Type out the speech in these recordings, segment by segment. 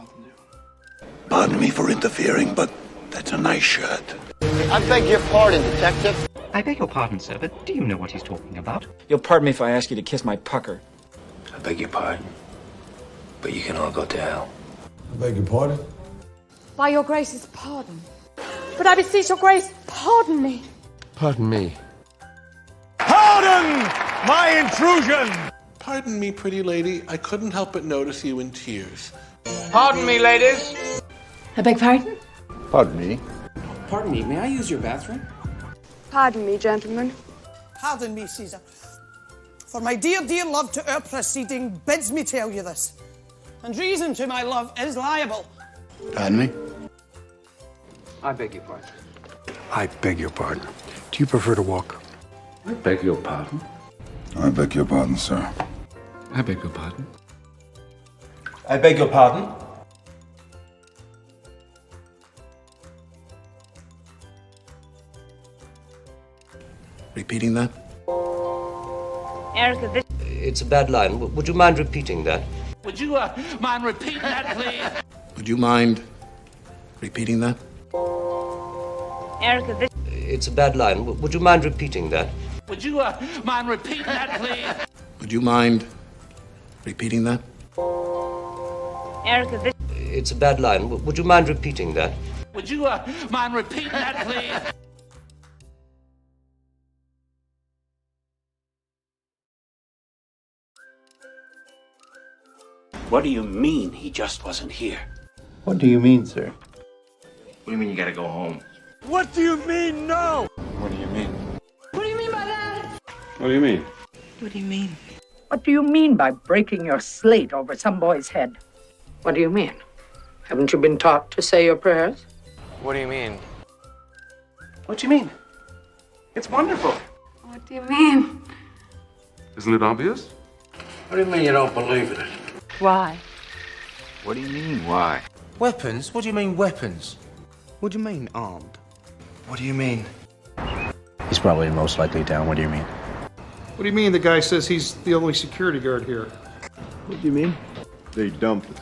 to do. Pardon me for interfering, but that's a nice shirt. I beg your pardon, detective. I beg your pardon, sir, but do you know what he's talking about? You'll pardon me if I ask you to kiss my pucker. I beg your pardon, but you can all go to hell. I beg your pardon? By your grace's pardon. But I beseech your grace, pardon me. Pardon me. Pardon my intrusion! Pardon me, pretty lady. I couldn't help but notice you in tears. Pardon me, ladies. I beg pardon? Pardon me. Pardon me, may I use your bathroom? Pardon me, gentlemen. Pardon me, Caesar. For my dear, dear love to our proceeding bids me tell you this. And reason to my love is liable. Pardon me? I beg your pardon. I beg your pardon. Do you prefer to walk? I beg your pardon. I beg your pardon, sir. I beg your pardon. I beg your pardon? Repeating that? Erica, this... It's a bad line. Would you mind repeating that? Would you mind repeating that, please? Would you mind repeating that? Erica, this... It's a bad line. Would you mind repeating that? Would you mind repeating that, please? Would you mind repeating that? Erica, this... It's a bad line. Would you mind repeating that? Would you mind repeating that, please? What do you mean he just wasn't here? What do you mean, sir? What do you mean you gotta go home? What do you mean, no? What do you mean? What do you mean by that? What do you mean? What do you mean? What do you mean by breaking your slate over some boy's head? What do you mean? Haven't you been taught to say your prayers? What do you mean? What do you mean? It's wonderful. What do you mean? Isn't it obvious? What do you mean you don't believe in it? Why? What do you mean, why? Weapons? What do you mean, weapons? What do you mean, armed? What do you mean? He's probably most likely down. What do you mean? What do you mean the guy says he's the only security guard here? What do you mean? They dumped us.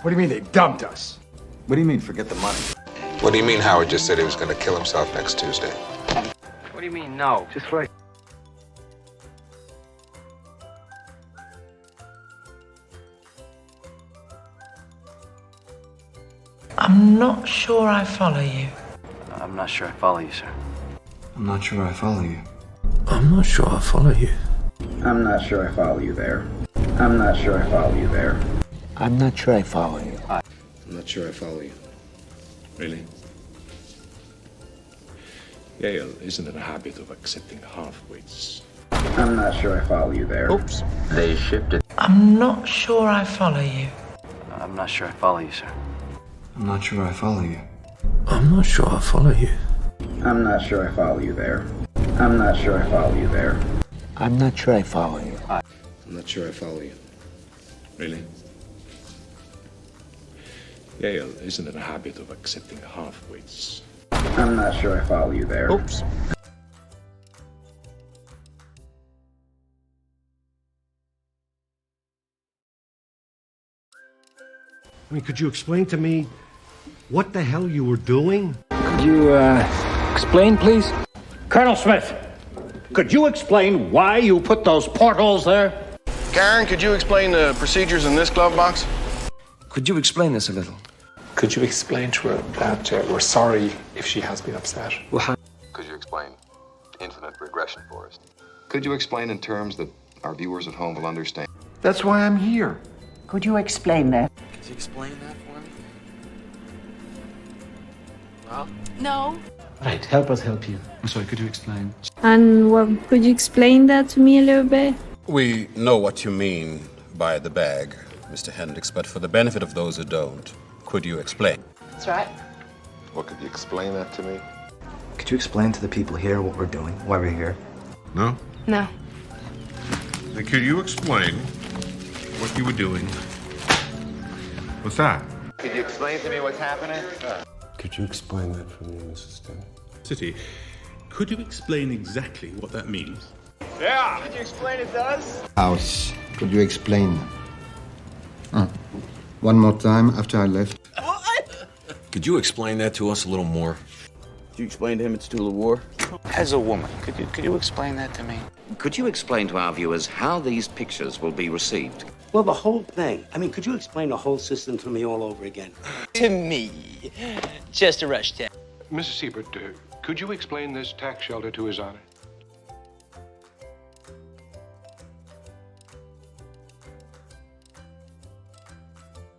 What do you mean they dumped us? What do you mean, forget the money? What do you mean Howard just said he was going to kill himself next Tuesday? What do you mean, no? Just like... I'm not sure I follow you. I'm not sure I follow you, sir. I'm not sure I follow you. I'm not sure I follow you. I'm not sure I follow you there. I'm not sure I follow you there. I'm not sure I follow you. I'm not sure I follow you. Really? Yale isn't in a habit of accepting half-wits. I'm not sure I follow you there. Oops. They shifted. I'm not sure I follow you. I'm not sure I follow you, sir. I'm not sure I follow you. I'm not sure I follow you. I'm not sure I follow you there. I'm not sure I follow you there. I'm not sure I follow you. I'm not sure I follow you. Really? Yale isn't in a habit of accepting half-wits. I'm not sure I follow you there. Oops. I mean, could you explain to me what the hell you were doing? Could you, explain, please? Colonel Smith, could you explain why you put those portholes there? Karen, could you explain the procedures in this glove box? Could you explain this a little? Could you explain to her that we're sorry if she has been upset? Well, how... Could you explain infinite regression for us? Could you explain in terms that our viewers at home will understand? That's why I'm here. Could you explain that? Could you explain that for me? Well? No. Right, help us help you. I'm sorry, could you explain? And could you explain that to me a little bit? We know what you mean by the bag, Mr. Hendricks, but for the benefit of those who don't, could you explain? That's right. Well, could you explain that to me? Could you explain to the people here what we're doing, why we're here? No? No. Then could you explain what you were doing? What's that? Could you explain to me what's happening? Could you explain that for me, Mrs. Stanley? City, could you explain exactly what that means? Yeah! Could you explain it to us? House. Could you explain? one more time after I left. Could you explain that to us a little more? Could you explain to him it's a tool of war? As a woman, could you explain that to me? Could you explain to our viewers how these pictures will be received? Well, the whole thing. I mean, could you explain the whole system to me all over again? To me. Just a rush test. Mrs. Siebert, could you explain this tax shelter to His Honor?